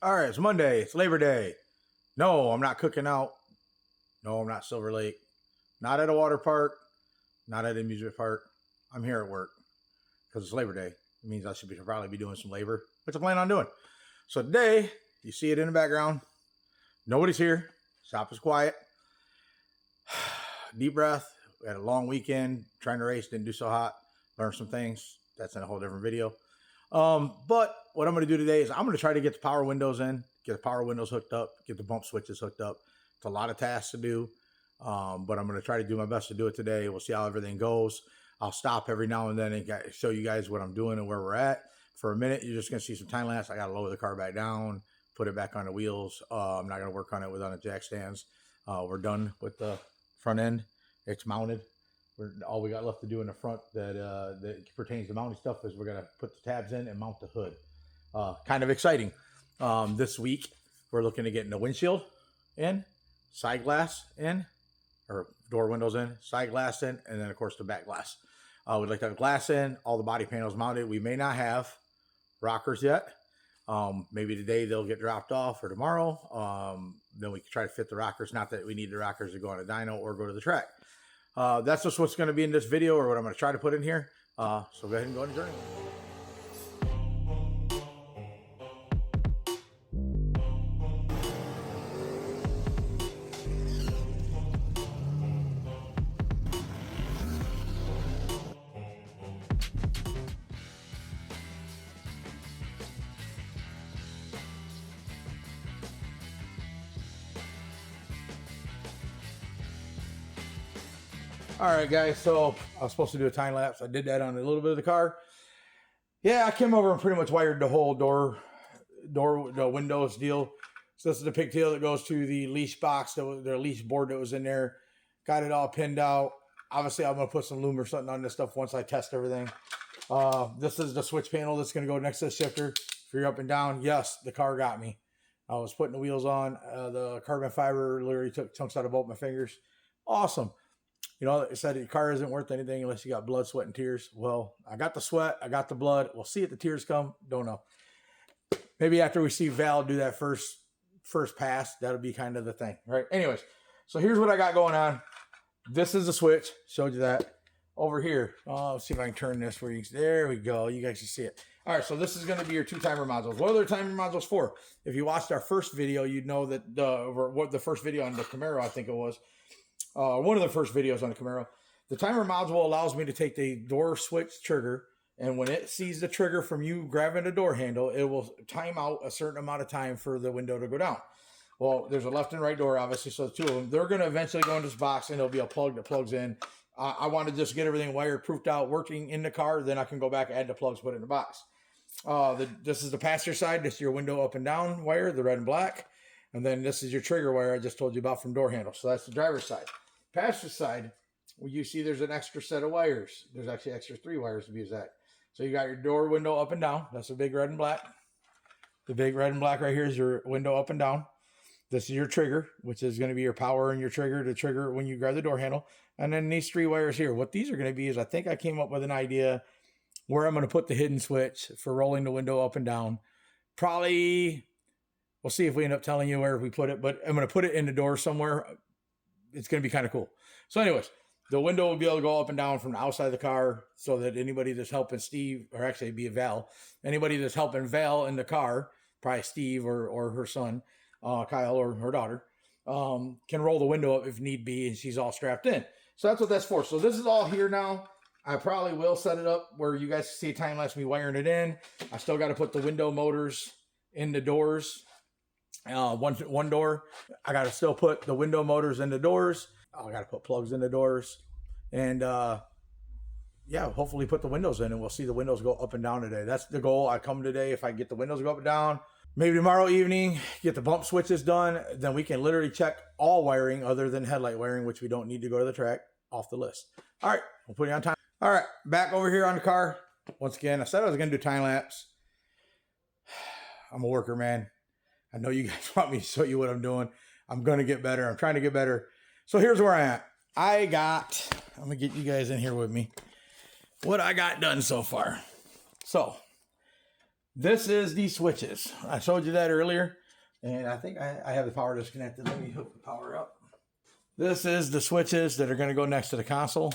All right, it's Monday. It's Labor Day. No, I'm not cooking out. No, I'm not Silver Lake. Not at a water park. Not at an amusement park. I'm here at work because it's Labor Day. It means I should probably be doing some labor, which I plan on doing. So today, you see it in the background. Nobody's here. Shop is quiet. Deep breath. We had a long weekend. Trying to race. Didn't do so hot. Learned some things. That's in a whole different video. But what I'm going to do today is I'm going to try to get the power windows in, get the power windows hooked up, get the bump switches hooked up. It's a lot of tasks to do, but I'm going to try to do my best to do it today. We'll see how everything goes. I'll stop every now and then and show you guys what I'm doing and where we're at. For a minute, you're just going to see some time lapse. I got to lower the car back down, put it back on the wheels. I'm not going to work on it without the jack stands. We're done with the front end. It's mounted. All we got left to do in the front that pertains to mounting stuff is we're going to put the tabs in and mount the hood. Kind of exciting. This week, we're looking to get the windshield in, side glass in, or door windows in, side glass in, and then, of course, the back glass. We'd like to have glass in, all the body panels mounted. We may not have rockers yet. Maybe today they'll get dropped off or tomorrow. Then we can try to fit the rockers. Not that we need the rockers to go on a dyno or go to the track. That's just what's going to be in this video, or what I'm going to try to put in here. So go ahead and go on the journey. All right, guys, so I was supposed to do a time lapse. I did that on a little bit of the car. Yeah, I came over and pretty much wired the whole the windows deal. So this is the pigtail that goes to the leash box, the leash board that was in there. Got it all pinned out. Obviously, I'm going to put some loom or something on this stuff once I test everything. This is the switch panel that's going to go next to the shifter. If you're up and down, yes, the car got me. I was putting the wheels on. The carbon fiber literally took chunks out of both my fingers. Awesome. You know, it said your car isn't worth anything unless you got blood, sweat, and tears. Well, I got the sweat. I got the blood. We'll see if the tears come. Don't know. Maybe after we see Val do that first pass, that'll be kind of the thing, right? Anyways, so here's what I got going on. This is the switch. Showed you that. Over here. Let's see if I can turn this where you can. There we go. You guys can see it. All right, so this is going to be your 2 timer modules. What are the timer modules for? If you watched our first video, you'd know that the first video on the Camaro, I think it was, one of the first videos on the Camaro. The timer module allows me to take the door switch trigger, and when it sees the trigger from you grabbing the door handle, it will time out a certain amount of time for the window to go down. Well, there's a left and right door, obviously, so the 2 of them. They're going to eventually go in this box, and there'll be a plug that plugs in. I want to just get everything wired, proofed out, working in the car. Then I can go back, add the plugs, put it in the box. This is the passenger side. This is your window up and down wire, the red and black. And then this is your trigger wire I just told you about from door handle. So that's the driver's side. Passenger side, well, you see there's an extra set of wires. There's actually extra 3 wires to be exact. So you got your door window up and down. That's the big red and black. The big red and black right here is your window up and down. This is your trigger, which is going to be your power and your trigger to trigger when you grab the door handle. And then these 3 wires here. What these are going to be is I think I came up with an idea where I'm going to put the hidden switch for rolling the window up and down. Probably, we'll see if we end up telling you where we put it, but I'm going to put it in the door somewhere. It's going to be kind of cool. So anyways, the window will be able to go up and down from the outside of the car so that anybody that's helping Steve, or actually it'd be Val, anybody that's helping Val in the car, probably Steve or her son, Kyle, or her daughter, can roll the window up if need be, and she's all strapped in. So that's what that's for. So this is all here now. I probably will set it up where you guys see a time lapse me wiring it in. I still got to put the window motors in the doors. One door, I got to still put the window motors in the doors. I got to put plugs in the doors. And yeah, hopefully put the windows in, and we'll see the windows go up and down today. That's the goal. I come today, if I get the windows go up and down, maybe tomorrow evening, get the bump switches done. Then we can literally check all wiring other than headlight wiring, which we don't need to go to the track, off the list. All right, we'll put it on time. All right, back over here on the car. Once again, I said I was going to do time lapse. I'm a worker, man. I know you guys want me to show you what I'm doing. I'm going to get better. I'm trying to get better. So here's where I'm at. I'm going to get you guys in here with me. What I got done so far. So This is the switches. I showed you that earlier, and I think I have the power disconnected. Let me hook the power up. This is the switches that are going to go next to the console.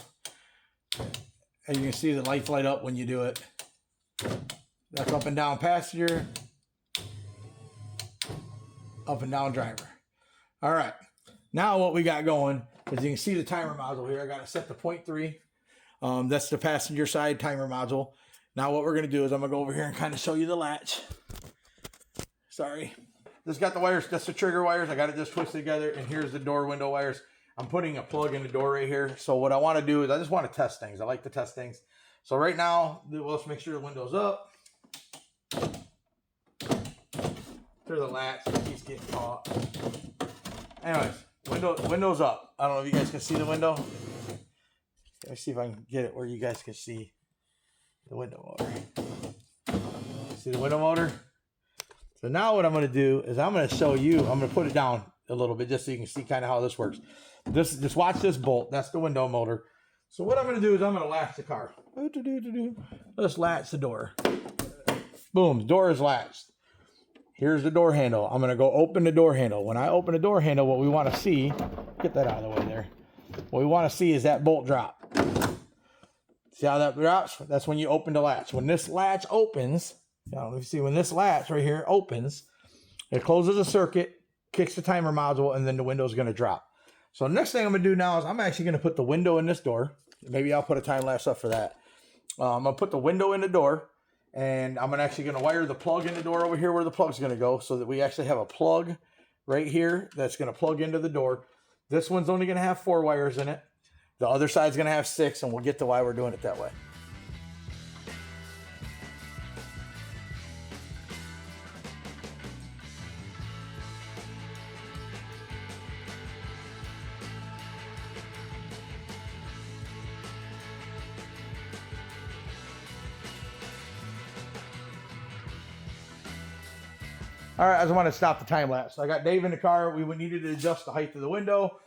And you can see the lights light up when you do it. That's up and down passenger, up and down driver. All right. Now what we got going is you can see the timer module here. I got it set to 0.3. That's the passenger side timer module. Now what we're going to do is I'm going to go over here and kind of show you the latch. Sorry. This got the wires. That's the trigger wires. I got it just twisted together. And here's the door window wires. I'm putting a plug in the door right here. So what I want to do is I just want to test things. I like to test things. So right now, let's make sure the window's up. Through the latch. It keeps getting caught. Anyways, window's up. I don't know if you guys can see the window. Let me see if I can get it where you guys can see the window motor. See the window motor? So now what I'm going to do is I'm going to show you, I'm going to put it down a little bit just so you can see kind of how this works. Just watch this bolt. That's the window motor. So what I'm going to do is I'm going to latch the car. Let's latch the door. Boom, the door is latched. Here's the door handle. I'm going to go open the door handle. When I open the door handle, what we want to see, get that out of the way there. What we want to see is that bolt drop. See how that drops? That's when you open the latch. When this latch opens, I don't know if you see, when this latch right here opens, it closes the circuit, kicks the timer module, and then the window is going to drop. So the next thing I'm going to do now is I'm actually going to put the window in this door. Maybe I'll put a time lapse up for that. I'm going to put the window in the door, and I'm actually going to wire the plug in the door over here where the plug's going to go so that we actually have a plug right here that's going to plug into the door. This one's only going to have 4 wires in it. The other side's going to have 6, and we'll get to why we're doing it that way. All right, I just want to stop the time lapse. So I got Dave in the car. We needed to adjust the height of the window.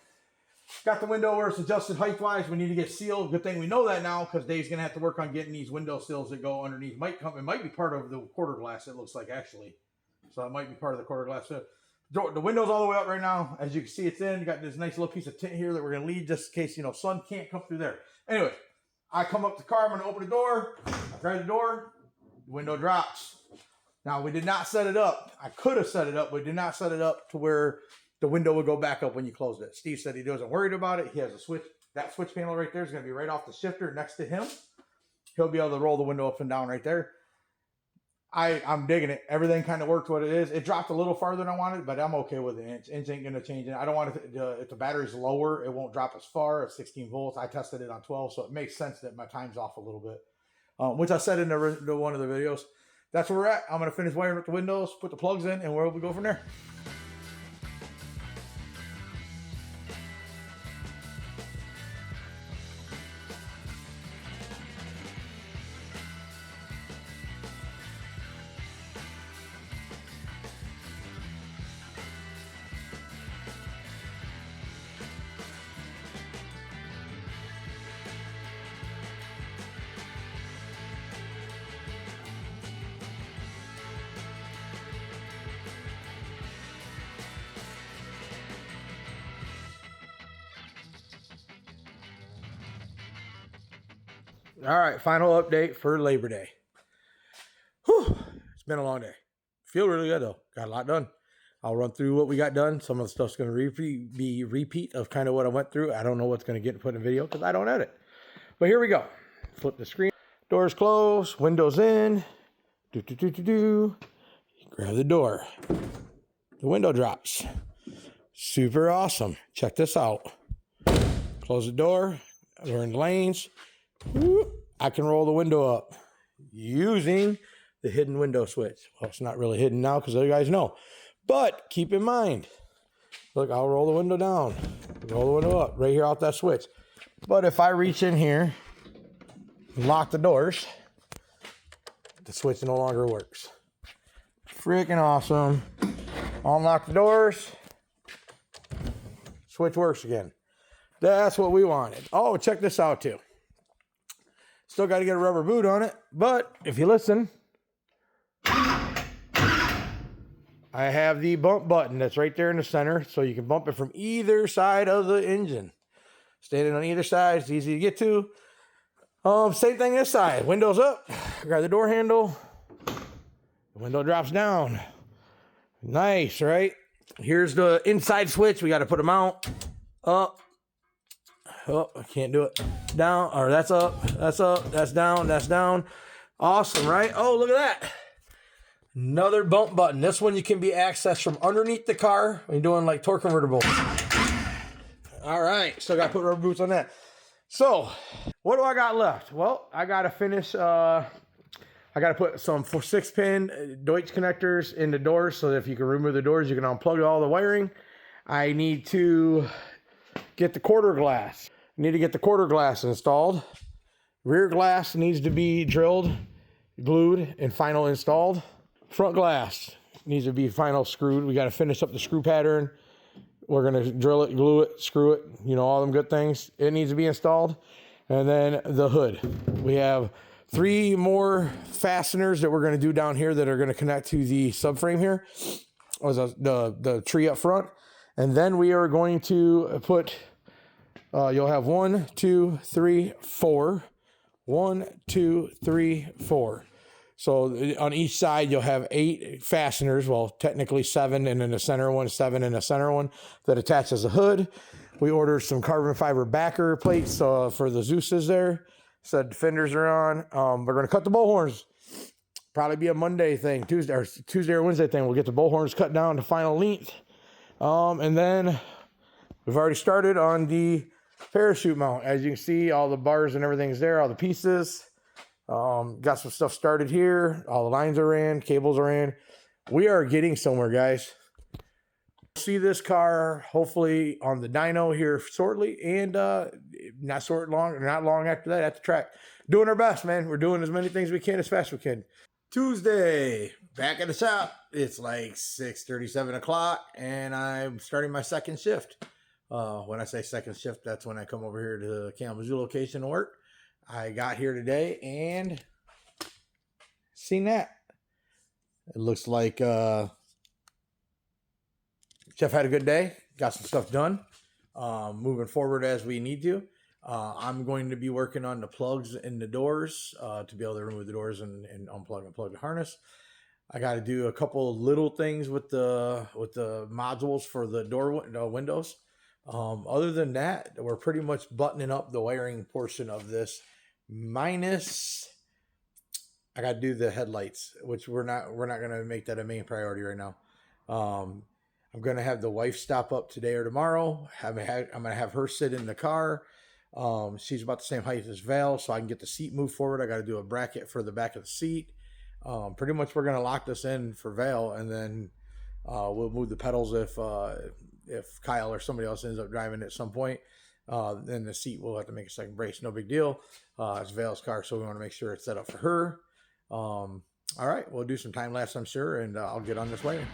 Got the window where it's adjusted height-wise. We need to get sealed. Good thing we know that now because Dave's going to have to work on getting these window sills that go underneath. It might be part of the quarter glass, it looks like, actually. So it might be part of the quarter glass. So the window's all the way up right now. As you can see, it's in. You got this nice little piece of tint here that we're going to leave just in case, sun can't come through there. Anyway, I come up to the car. I'm going to open the door. I grab the door. The window drops. Now, we did not set it up. I could have set it up, but we did not set it up to where the window would go back up when you closed it. Steve said he wasn't worried about it. He has a switch. That switch panel right there is going to be right off the shifter next to him. He'll be able to roll the window up and down right there. I'm digging it. Everything kind of worked what it is. It dropped a little farther than I wanted, but I'm okay with it. Inch ain't going to change it. I don't want it to, if the battery's lower, it won't drop as far as 16 volts. I tested it on 12, so it makes sense that my time's off a little bit, which I said in one of the videos. That's where we're at. I'm going to finish wiring up the windows, put the plugs in, and we'll go from there. All right, final update for Labor Day. Whew, it's been a long day. Feel really good though. Got a lot done. I'll run through what we got done. Some of the stuff's going to be repeat of kind of what I went through. I don't know what's going to get put in video because I don't edit. But here we go. Flip the screen. Doors closed. Windows in. Grab the door. The window drops. Super awesome. Check this out. Close the door. We're in lanes. I can roll the window up using the hidden window switch. Well, it's not really hidden now because you guys know. But keep in mind, look, I'll roll the window down, roll the window up, right here off that switch. But if I reach in here and lock the doors, the switch no longer works. Freaking awesome. Unlock the doors, switch works again. That's what we wanted. Oh, check this out too. Still got to get a rubber boot on it, but if you listen, I have the bump button that's right there in the center, so you can bump it from either side of the engine. Standing on either side, it's easy to get to. Same thing this side. Windows up, grab the door handle. The window drops down. Nice, right? Here's the inside switch. We got to put them out. Up. Oh, I can't do it. Down, or that's up, that's down. Awesome, right? Oh, look at that. Another bump button. This one you can be accessed from underneath the car when you're doing like torque convertible. All right, still got to put rubber boots on that. So, what do I got left? Well, I got to finish, I got to put some 6-pin Deutsch connectors in the doors so that if you can remove the doors, you can unplug all the wiring. I need to get the quarter glass. I need to get the quarter glass installed. Rear glass needs to be drilled, glued, and final installed. Front glass needs to be final screwed. We got to finish up the screw pattern. We're going to drill it, glue it, screw it, you know, all them good things. It needs to be installed. And then the hood. We have 3 more fasteners that we're going to do down here that are going to connect to the subframe here, or the tree up front. And then we are going to put, you'll have 1, 2, 3, 4. 1, 2, 3, 4. So on each side, you'll have 8 fasteners. Well, technically 7, and then the center one, 7 and the center one that attaches the hood. We ordered some carbon fiber backer plates for the Zeus's there. So the fenders are on. We're going to cut the bowl horns. Probably be a Monday thing, Tuesday or Wednesday thing. We'll get the bowl horns cut down to final length. And then we've already started on the parachute mount. As you can see, all the bars and everything's there, all the pieces. Got some stuff started here. All the lines are in, cables are in. We are getting somewhere, guys. See this car hopefully on the dyno here shortly, and not long after that at the track. Doing our best, man. We're doing as many things as we can as fast as we can. Tuesday, back at the shop. It's like 6:30, 7 o'clock, and I'm starting my second shift. When I say second shift, that's when I come over here to the Kalamazoo location to work. I got here today and seen that. It looks like Jeff had a good day. Got some stuff done. Moving forward as we need to. I'm going to be working on the plugs in the doors to be able to remove the doors and unplug and plug the harness. I got to do a couple little things with the modules for the windows. Other than that, we're pretty much buttoning up the wiring portion of this, minus I got to do the headlights, which we're not going to make that a main priority right now. I'm going to have the wife stop up today or tomorrow. I'm going to have her sit in the car. She's about the same height as Val, so I can get the seat moved forward. I got to do a bracket for the back of the seat. Pretty much we're going to lock this in for Val, and then we'll move the pedals if Kyle or somebody else ends up driving at some point. Then the seat will have to make a second brace. No big deal. It's Val's car, so we want to make sure it's set up for her. All right, we'll do some time lapse, I'm sure, and I'll get on this way.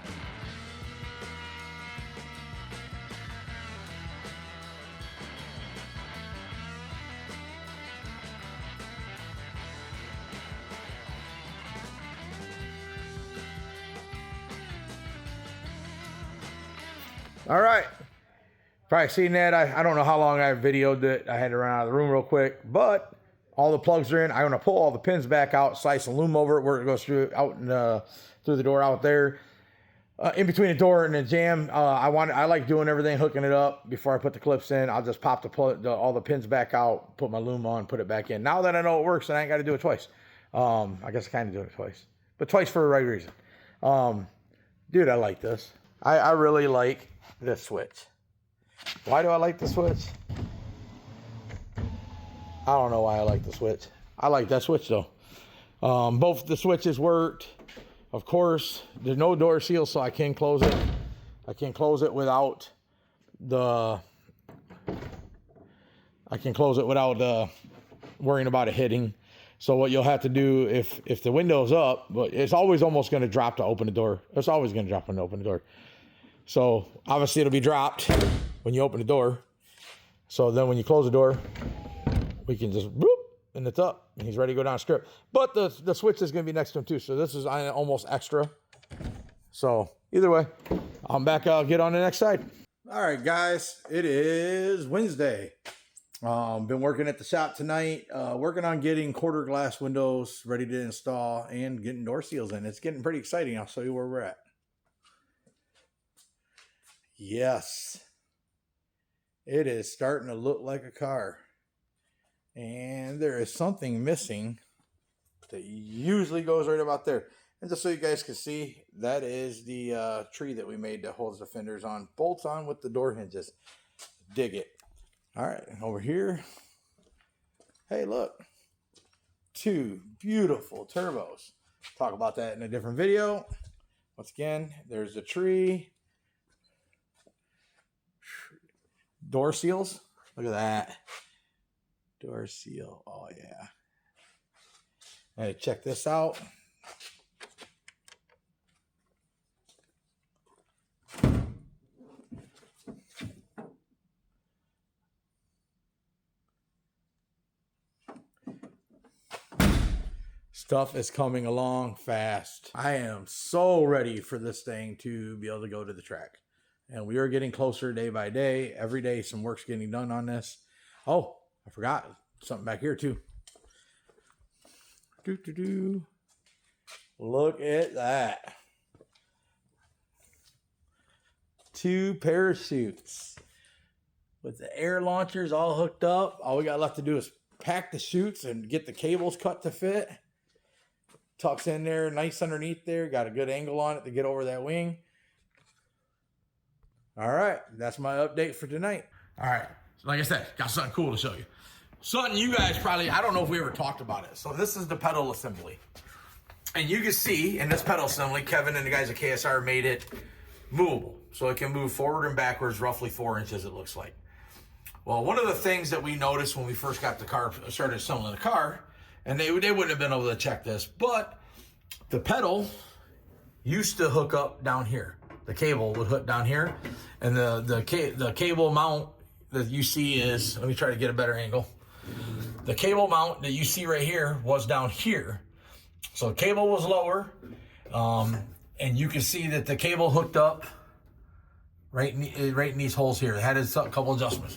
All right. Probably seen that. I don't know how long I videoed it. I had to run out of the room real quick, but all the plugs are in. I'm going to pull all the pins back out, slice some loom over it where it goes through through the door out there. In between the door and the jam, I like doing everything, hooking it up before I put the clips in. I'll just pop all the pins back out, put my loom on, put it back in. Now that I know it works, I ain't got to do it twice. I guess I kind of do it twice, but twice for the right reason. Dude, I like this. I really like this switch. Why do I like the switch? I don't know why I like the switch. I like that switch though. Both the switches worked. Of course, there's no door seal, so I can close it. I can close it without worrying about it hitting. So what you'll have to do if the window's up, but it's always almost going to drop to open the door. It's always going to drop when you open the door. So obviously it'll be dropped when you open the door. So then when you close the door, we can just whoop, and it's up, and he's ready to go down strip. But the switch is going to be next to him too. So this is almost extra. So either way, I'm back. I'll get on the next side. All right, guys, it is Wednesday. Been working at the shop tonight, working on getting quarter glass windows ready to install and getting door seals in. It's getting pretty exciting. I'll show you where we're at. Yes, it is starting to look like a car. And there is something missing that usually goes right about there. And just so you guys can see, that is the tree that we made that holds the fenders on. Bolts on with the door hinges. Dig it. All right, over here. Hey, look. 2 beautiful turbos. Talk about that in a different video. Once again, there's the tree. Door seals. Look at that. Door seal. Oh, yeah. Hey, check this out. Stuff is coming along fast. I am so ready for this thing to be able to go to the track. And we are getting closer day by day. Every day some work's getting done on this. Oh, I forgot something back here too. Look at that. 2 parachutes with the air launchers all hooked up. All we got left to do is pack the chutes and get the cables cut to fit. Tucks in there, nice underneath there. Got a good angle on it to get over that wing. All right, that's my update for tonight. All right, so like I said, got something cool to show you. Something you guys probably, I don't know if we ever talked about it. So this is the pedal assembly. And you can see in this pedal assembly, Kevin and the guys at KSR made it movable. So it can move forward and backwards roughly 4 inches, it looks like. Well, one of the things that we noticed when we first got the car, started assembling the car, and they wouldn't have been able to check this, but the pedal used to hook up down here. The cable would hook down here, and the cable mount that you see is, let me try to get a better angle. The cable mount that you see right here was down here. So the cable was lower, and you can see that the cable hooked up right in these holes here. It had a couple adjustments.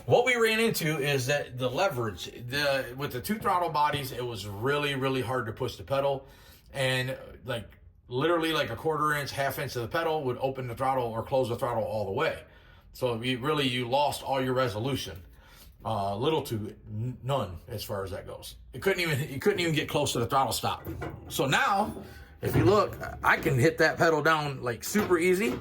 What we ran into is that the leverage, with the 2 throttle bodies, it was really, really hard to push the pedal. And like literally like a 1/4 inch, 1/2 inch of the pedal would open the throttle or close the throttle all the way. So you lost all your resolution. Little to none as far as that goes. You couldn't even get close to the throttle stop. So now, if you look, I can hit that pedal down like super easy,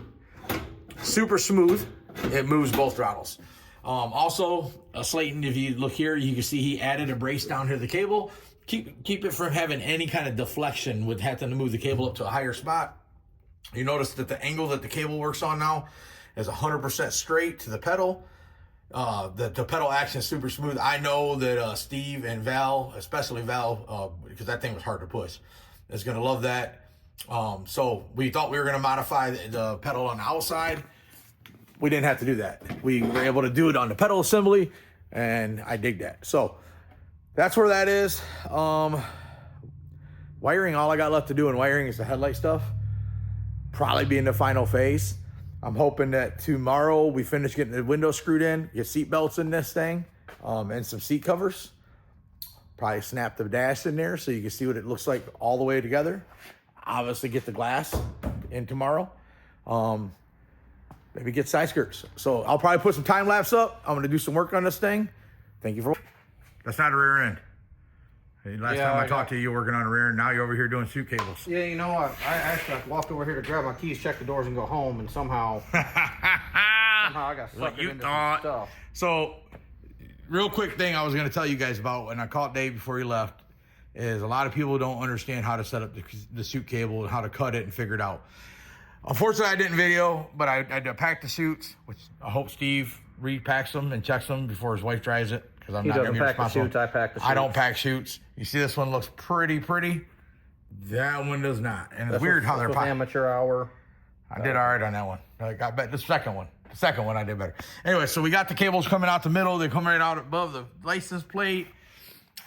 super smooth. It moves both throttles. Also, Slayton, if you look here, you can see he added a brace down here to the cable. Keep it from having any kind of deflection with having to move the cable up to a higher spot. You notice that the angle that the cable works on now is 100% straight to the pedal. The pedal action is super smooth. I know that Steve and Val, especially Val, because that thing was hard to push, is going to love that. So we thought we were going to modify the pedal on the outside. We didn't have to do that. We were able to do it on the pedal assembly, and I dig that. So that's where that is. Wiring, all I got left to do in wiring is the headlight stuff. Probably be in the final phase. I'm hoping that tomorrow we finish getting the windows screwed in, get seat belts in this thing, and some seat covers. Probably snap the dash in there so you can see what it looks like all the way together. Obviously get the glass in tomorrow. Maybe get side skirts. So I'll probably put some time lapse up. I'm gonna do some work on this thing. Thank you for. That's not a rear end. Last time I talked to you, you were working on a rear end. Now you're over here doing shoot cables. Yeah, you know what? I actually walked over here to grab my keys, check the doors, and go home, and somehow I got sucked into some stuff. So, real quick thing I was going to tell you guys about, and I caught Dave before he left, is a lot of people don't understand how to set up the shoot cable and how to cut it and figure it out. Unfortunately, I didn't video, but I packed the chutes, which I hope Steve repacks them and checks them before his wife dries it. I'm he not doesn't pack the chutes, I pack the chutes. I don't pack chutes. You see this one looks pretty. That one does not. And it's weird how they're packed. Amateur hour. I did all right on that one. I got better. The second one I did better. Anyway, so we got the cables coming out the middle. They come right out above the license plate.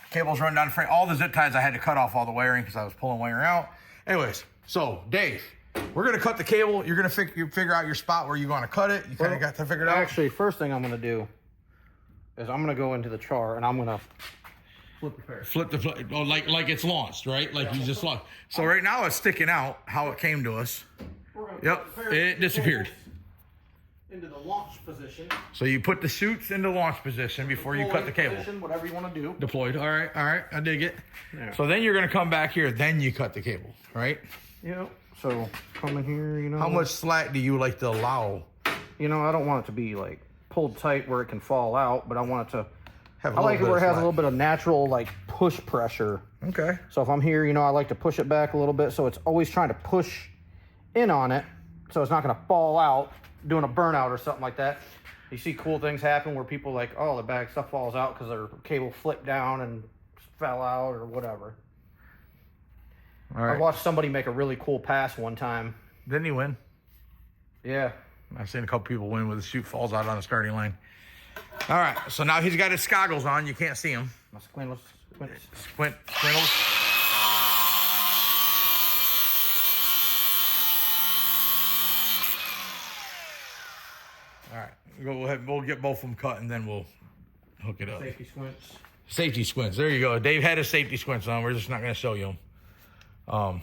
Cables run down the frame. All the zip ties I had to cut off all the wiring because I was pulling wiring out. Anyways, so Dave, we're gonna cut the cable. You're gonna figure out your spot where you're gonna cut it. You kind of got that figured out. Actually, first thing I'm gonna do is I'm gonna go into the char and I'm gonna flip the Oh, like it's launched, right? Like you just launched. So right now it's sticking out. How it came to us. Yep, it disappeared. Into the launch position. So you put the chutes into launch position before you cut the cable. Whatever you want to do. Deployed. All right, I dig it. Yeah. So then you're gonna come back here, then you cut the cable, right? Yeah. So come in here, you know. How much slack do you like to allow? You know, I don't want it to be like pulled tight where it can fall out, but I want it to Have I like it where it has a little bit of natural like push pressure. Okay. So if I'm here, you know, I like to push it back a little bit so it's always trying to push in on it so it's not going to fall out doing a burnout or something like that. You see cool things happen where people like, oh, the bag stuff falls out because their cable flipped down and fell out or whatever. All right. I watched somebody make a really cool pass one time. Didn't he win? Yeah. I've seen a couple people win where the chute falls out on the starting line. All right, so now he's got his goggles on. You can't see him. My squintless. Squintles. All right, we'll get both of them cut, and then we'll hook it up. Safety squints. Safety squints. There you go. Dave had his safety squints on. We're just not going to show you them.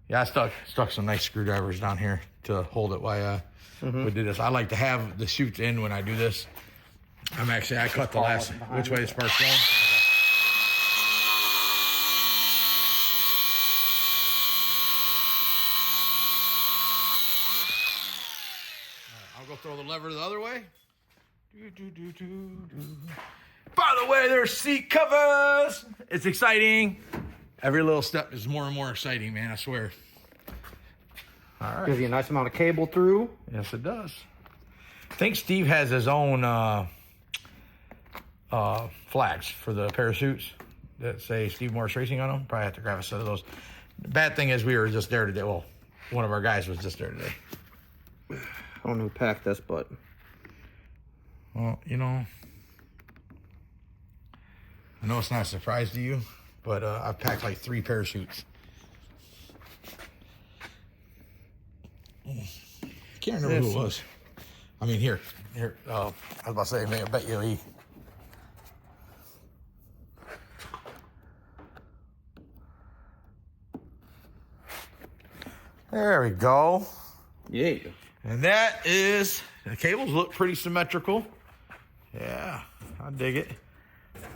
Yeah, I stuck some nice screwdrivers down here to hold it while we did this. I like to have the chutes in when I do this. I cut the last. Which way the spark's going? I'll go throw the lever the other way. By the way, there's seat covers. It's exciting. Every little step is more and more exciting, man. I swear. All right. Gives you a nice amount of cable through. Yes, it does. I think Steve has his own flags for the parachutes that say Steve Morris Racing on them. Probably have to grab a set of those. The bad thing is we were just there today. Well, one of our guys was just there today. I don't know who packed this, but... Well, you know, I know it's not a surprise to you, but I've packed like 3 parachutes. Can't remember who it was. I mean, here. I was about to say, man, I bet you he. There we go. Yeah. And that is, the cables look pretty symmetrical. Yeah, I dig it.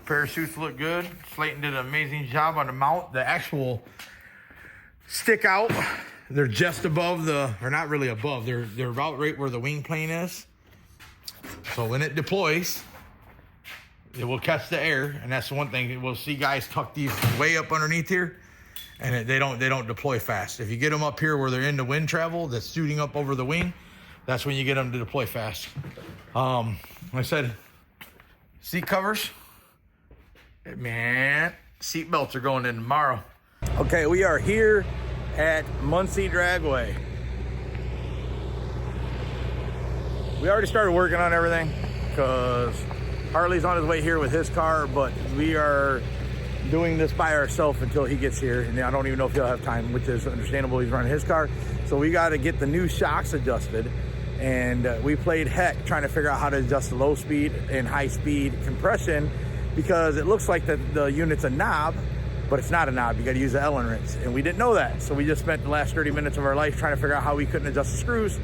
Parachutes look good. Slayton did an amazing job on the mount. The actual stick out, they're just above or not really above, they're about right where the wing plane is. So when it deploys, it will catch the air, and that's the one thing. We'll see guys tuck these way up underneath here, and they don't deploy fast. If you get them up here where they're in the wind travel, that's shooting up over the wing, that's when you get them to deploy fast. Like I said, seat covers. Man, seat belts are going in tomorrow. Okay, we are here at Muncie Dragway. We already started working on everything because Harley's on his way here with his car, but we are doing this by ourselves until he gets here, and I don't even know if he'll have time, which is understandable. He's running his car, so we got to get the new shocks adjusted, and we played heck trying to figure out how to adjust the low speed and high speed compression, because it looks like the unit's a knob, but it's not a knob. You got to use the Allen wrench, and we didn't know that, so we just spent the last 30 minutes of our life trying to figure out how we couldn't adjust the screws.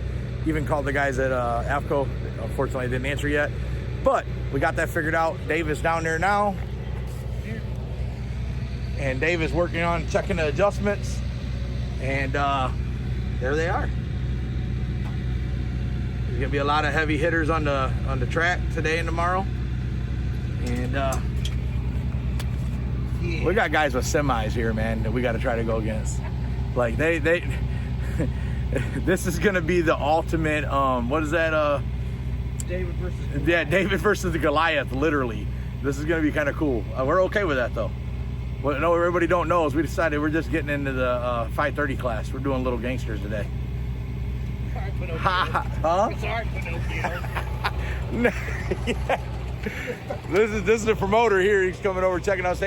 Even called the guys at AFCO. Unfortunately, didn't answer yet, but we got that figured out. Dave is down there now, and Dave is working on checking the adjustments, and there they are. There's gonna be a lot of heavy hitters on the track today and tomorrow, and we got guys with semis here, man, that we got to try to go against. Like they this is gonna be the ultimate. What is that? David versus Goliath. Yeah, David versus the Goliath. Literally, this is gonna be kind of cool. We're okay with that though. What no, everybody don't know is we decided we're just getting into the 530 class. We're doing little gangsters today. Huh? It's art, Pinocchio. Yeah. This is the promoter here. He's coming over checking out.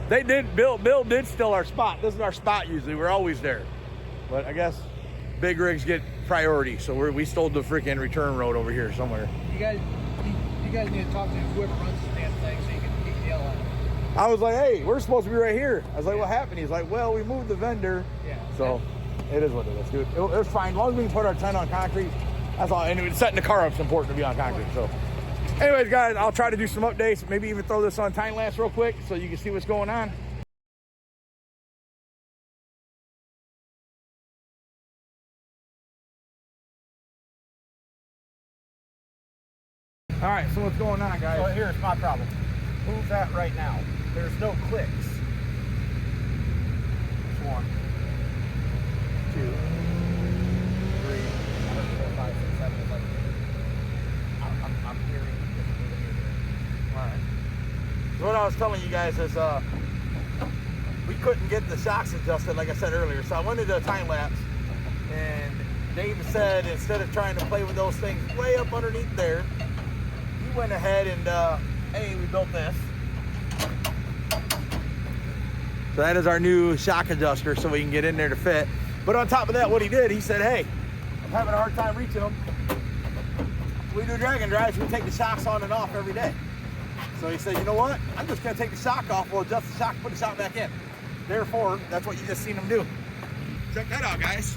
Bill did steal our spot. This is our spot usually. We're always there. But I guess big rigs get priority. So we stole the freaking return road over here somewhere. You guys need to talk to whoever runs the damn thing so you can yell at them. I was like, hey, we're supposed to be right here. I was like, what happened? He's like, well, we moved the vendor. Yeah. So it is what it is, dude. It was fine. As long as we can put our tent on concrete, that's all. And setting the car up is important to be on concrete. So anyways, guys, I'll try to do some updates. Maybe even throw this on time lapse real quick so you can see what's going on. All right, so what's going on, guys? So here's my problem. Who's that right now? There's no clicks. It's 1, 2, 3, 4, 5, 6, 7, 8, 11. I'm hearing All right. So what I was telling you guys is we couldn't get the shocks adjusted, like I said earlier. So I went into a time lapse, and Dave said instead of trying to play with those things way up underneath there, he went ahead and hey, we built this. So that is our new shock adjuster, so we can get in there to fit. But on top of that, what he did, he said, hey, I'm having a hard time reaching them. We do drag and drives, we take the shocks on and off every day. So he said, you know what? I'm just gonna take the shock off, we'll adjust the shock, put the shock back in. Therefore, that's what you just seen him do. Check that out, guys.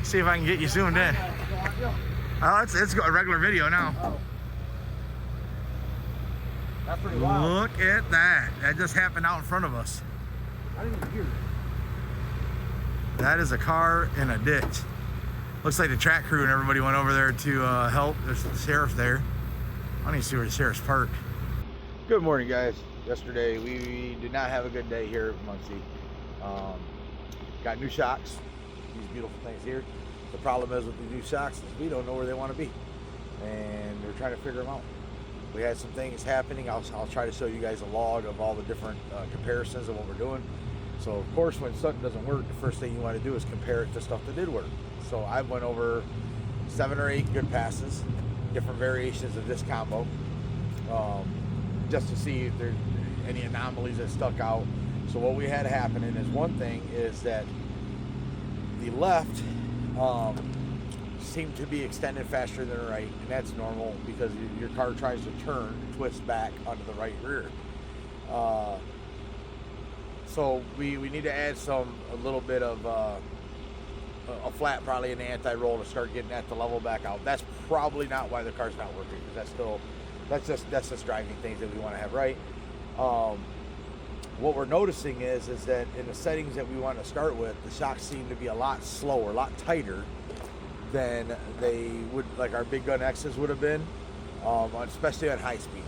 See if I can get you zoomed in. Oh, it's a regular video now. Oh. That's pretty wild. Look at that. That just happened out in front of us. I didn't even hear it. That is a car in a ditch. Looks like the track crew and everybody went over there to help. There's the sheriff there. I need to see where the sheriff's parked. Good morning, guys. Yesterday we did not have a good day here at Muncie. Got new shocks. These beautiful things here. The problem is with the new shocks is we don't know where they want to be, and they're trying to figure them out. We had some things happening. I'll try to show you guys a log of all the different comparisons of what we're doing. So of course, when something doesn't work, the first thing you want to do is compare it to stuff that did work. So I went over 7 or 8 good passes, different variations of this combo, just to see if there's any anomalies that stuck out. So what we had happening is, one thing is that the left seemed to be extended faster than the right, and that's normal because your car tries to turn, twist back onto the right rear. So we need to add a little bit of a flat, probably an anti-roll, to start getting that to level back out. That's probably not why the car's not working, because that's just driving things that we want to have right. What we're noticing is that in the settings that we want to start with, the shocks seem to be a lot slower, a lot tighter than they would, like our big gun X's would have been, especially on high speed.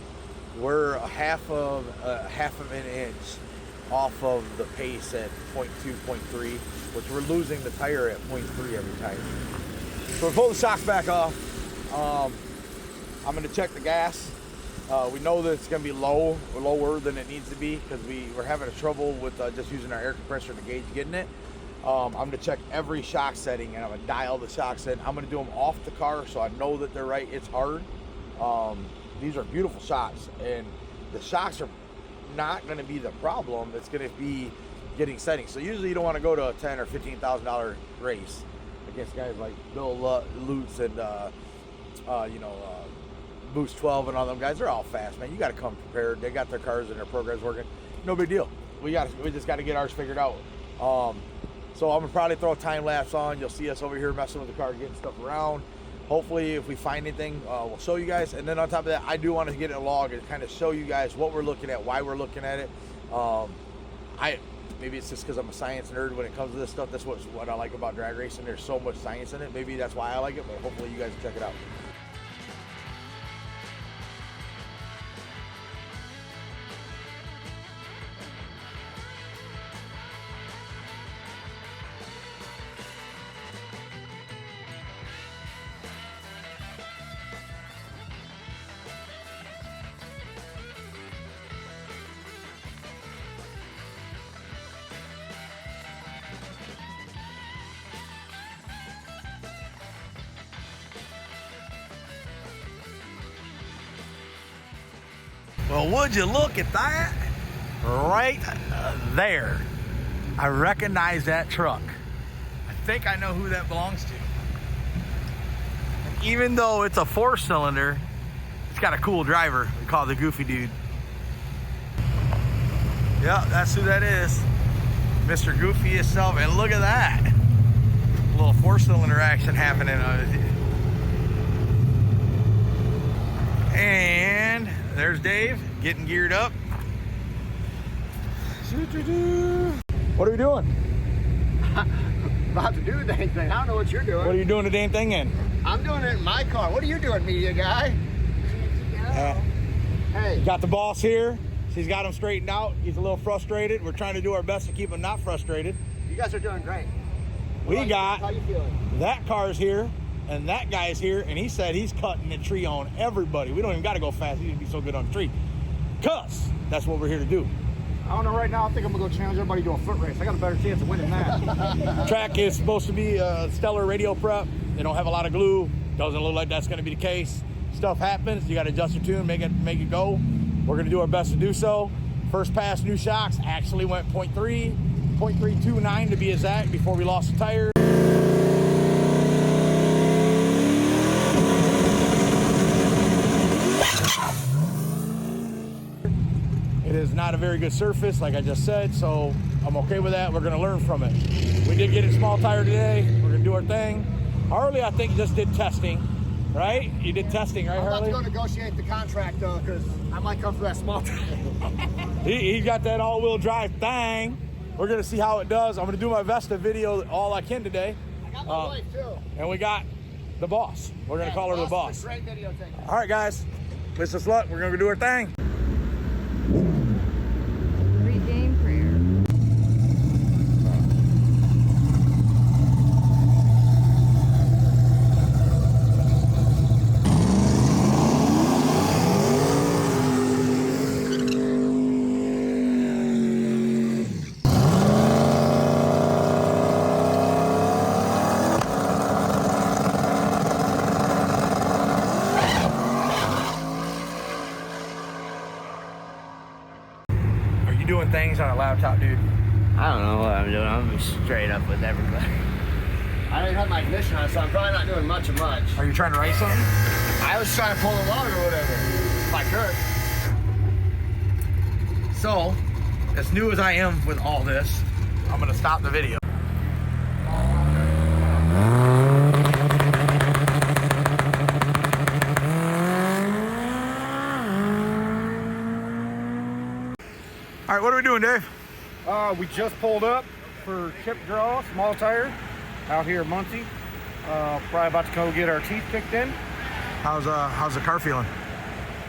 We're a half of an inch off of the pace at 0.2, 0.3, which we're losing the tire at 0.3 every time. So we pull the shocks back off. I'm going to check the gas. We know that it's going to be lower than it needs to be, because we're having trouble with just using our air compressor to gauge getting it. I'm going to check every shock setting, and I'm going to dial the shocks in. I'm going to do them off the car so I know that they're right. It's hard. These are beautiful shocks, and the shocks are not going to be the problem. It's going to be getting settings. So usually you don't want to go to a $10,000 or $15,000 race against guys like Bill Lutz and Boost 12 and all them guys. They're all fast, man. You got to come prepared. They got their cars and their programs working. No big deal. We just got to get ours figured out. So I'm gonna probably throw a time lapse on. You'll see us over here messing with the car, getting stuff around. Hopefully, if we find anything, we'll show you guys. And then on top of that, I do want to get a log and kind of show you guys what we're looking at, why we're looking at it. Maybe it's just because I'm a science nerd when it comes to this stuff. That's what I like about drag racing. There's so much science in it. Maybe that's why I like it, but hopefully you guys will check it out. Well, would you look at that? Right there. I recognize that truck. I think I know who that belongs to. And even though it's a 4-cylinder, it's got a cool driver. We call it the Goofy Dude. Yeah, that's who that is. Mr. Goofy himself. And look at that. A little 4-cylinder action happening on it. And there's Dave getting geared up. What are we doing? About to do the dang thing. I don't know what you're doing. What are you doing the damn thing in? I'm doing it in my car. What are you doing, media guy? Hey. Got the boss here. She's got him straightened out. He's a little frustrated. We're trying to do our best to keep him not frustrated. You guys are doing great. How you feeling? That car's here, and that guy's here, and he said he's cutting the tree on everybody. We don't even got to go fast. He didn't be so good on the tree. Cuz that's what we're here to do. I don't know right now. I think I'm gonna go challenge everybody to a foot race. I got a better chance of winning that. Track is supposed to be stellar radio prep. They don't have a lot of glue. Doesn't look like that's going to be the case. Stuff happens. You got to adjust your tune, make it go. We're going to do our best to do so. First pass, new shocks actually went 0.329 to be exact before we lost the tire. It is not a very good surface, like I just said, so I'm okay with that. We're going to learn from it. We did get a small tire today. We're going to do our thing. Harley, I think, just did testing, right? You did testing, right, Harley? I'm about to go negotiate the contract, though, because I might come for that small tire. He got that all-wheel drive thing. We're going to see how it does. I'm going to do my best to video all I can today. I got my wife, too. And we got the boss. We're going to call her the boss. Great video taker. All right, guys. Wish us luck. We're going to do our thing. Regain prayer. Doing things on a laptop, dude. I don't know what I'm doing. I'm just straight up with everybody. I didn't have my ignition on, so I'm probably not doing much. Are you trying to write something? I was trying to pull the log or whatever, if I could. So, as new as I am with all this, I'm gonna stop the video. All right, what are we doing, Dave? We just pulled up for chip draw, small tire, out here in Muncie. Probably about to go get our teeth kicked in. How's the car feeling?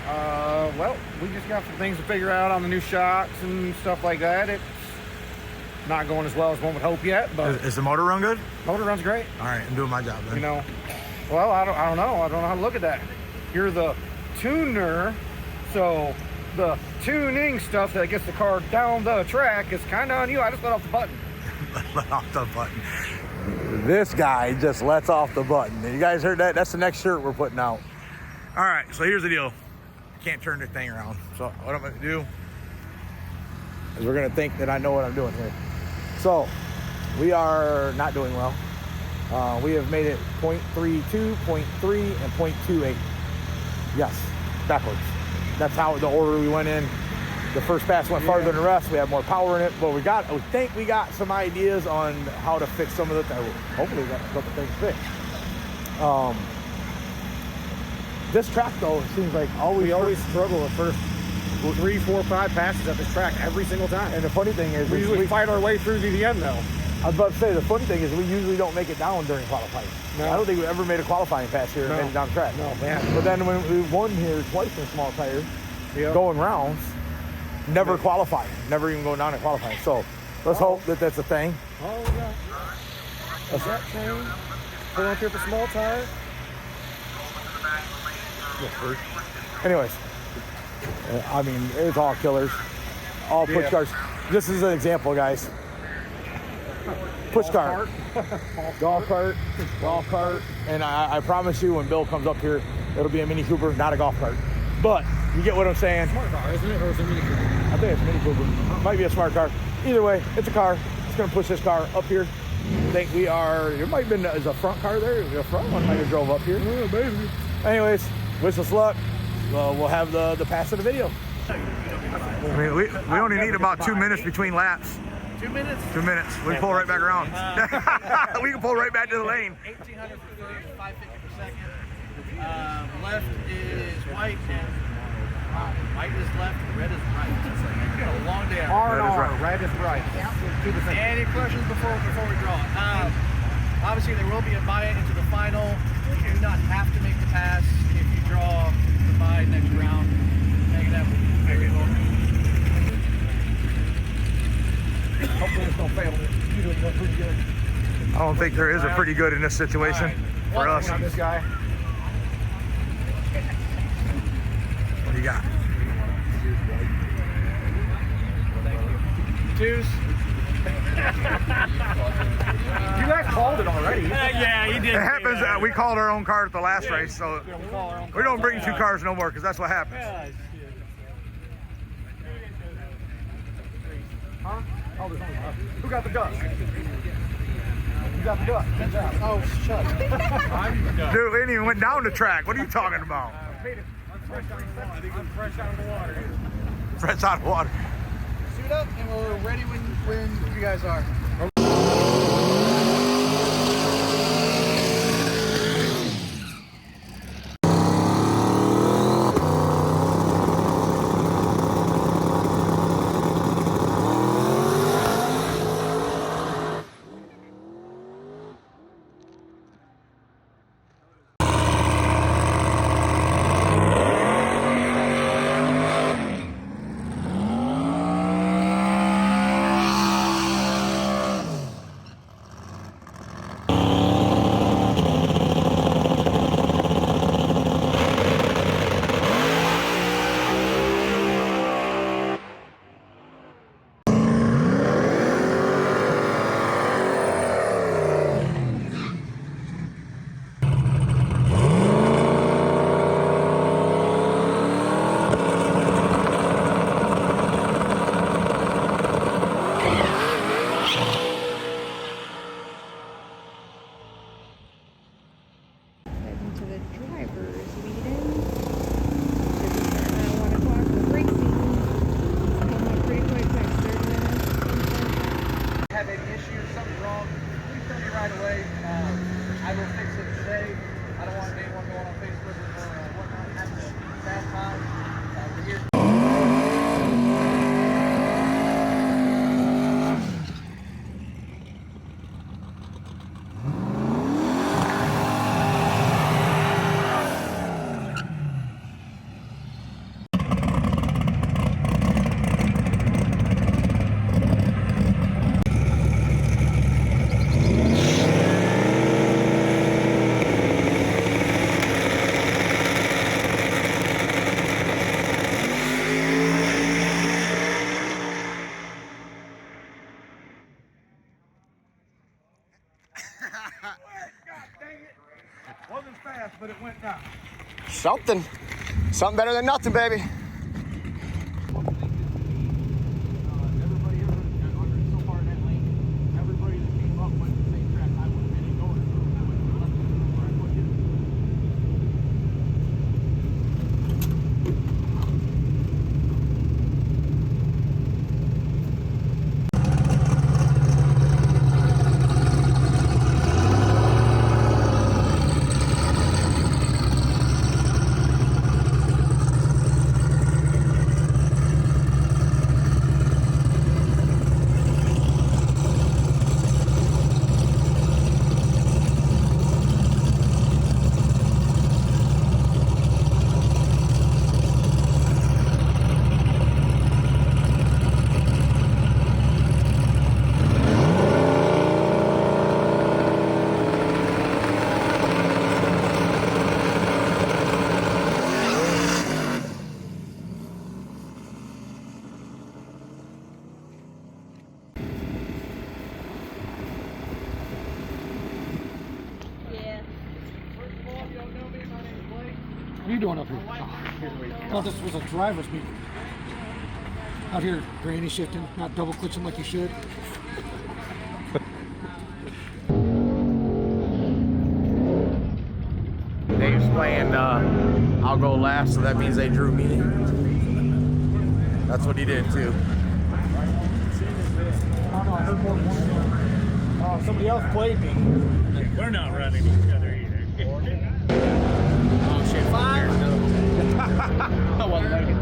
Well, we just got some things to figure out on the new shocks and stuff like that. It's not going as well as one would hope yet, but Is the motor run good? motor runs great. All right, I'm doing my job then. You know, well, I don't know. I don't know how to look at that. You're the tuner, so the tuning stuff that gets the car down the track is kind of on you. I just let off the button. Let off the button. This guy just lets off the button. You guys heard that? That's the next shirt we're putting out. All right, so here's the deal. I can't turn this thing around. So what I'm gonna do is we're gonna think that I know what I'm doing here. So we are not doing well. We have made it 0.32, 0.3, and 0.28. Yes, backwards. That's how the order we went in. The first pass went farther than the rest. We have more power in it, but we think we got some ideas on how to fix some of the things. Hopefully we got a couple things fixed. This track though, it seems like we always struggle the first 3, 4, 5 passes at this track every single time. And the funny thing is We usually fight our way through to the end though. I was about to say, the funny thing is we usually don't make it down during qualifying. No. I don't think we ever made a qualifying pass here and made it down the track. No, man. But then when we won here twice in small tires, going rounds, never qualifying, never even going down and qualifying. So let's hope that that's a thing. Oh, yeah. That's that train. Pull up here for small tire. Anyways, I mean, it's all killers, all push cars. This is an example, guys. Push cart, golf cart, and I promise you, when Bill comes up here, it'll be a Mini Cooper, not a golf cart. But You get what I'm saying? Smart car, isn't it? Or is it a Mini Cooper? I think it's a Mini Cooper. Might be a smart car. Either way, it's a car. It's gonna push this car up here. I think we are. There might have been is a front car there. The front one might have drove up here. Oh, baby. Anyways, wish us luck. We'll have the pass of the video. I mean, we only need about 2 minutes between laps. 2 minutes? 2 minutes. We can pull right back around. We can pull right back to the lane. 1800 for first, 550 per second. Left is white and white is left, red is right. It's like you got a long day out. R and R, red is right. Any questions before we draw? Obviously, there will be a buy into the final. You do not have to make the pass if you draw the buy next round. Make that very well. Hopefully, it's don't fail. You doing pretty good. I don't think there is a pretty good in this situation for us. This guy. What do you got? Twos. You guys called it already. Yeah, he did. It happens. We called our own car at the last race, so we don't bring 2 cars no more because that's what happens. Huh? Oh, there's only who got the duck? You got the duck. Good job. Oh, shut up. Dude, we ain't even went down the track. What are you talking about? I'm fresh out of the water. Fresh out of water. Suit up, and we're ready when you guys are. Heading to the driver's meeting. Should be starting at 1 o'clock with racing. It's coming up pretty quick, next 30 minutes. Have any issues, something wrong, please tell me right away. I will fix it today. I don't want anyone going on Facebook or whatnot having a bad time. We're here. Wasn't fast, but it went down. Something better than nothing, baby. Everybody so far in that lane, everybody that came up went to the same track I would have been going through. I went to the left where I put you. What are you doing up here? I thought this was a driver's meeting. Out here, granny shifting, not double clutching like you should. Dave's playing I'll go last, so that means they drew me. That's what he did too. Oh no, I heard more than one. Oh, somebody else played me. We're not running each other either. Oh shit, 5? I wasn't looking.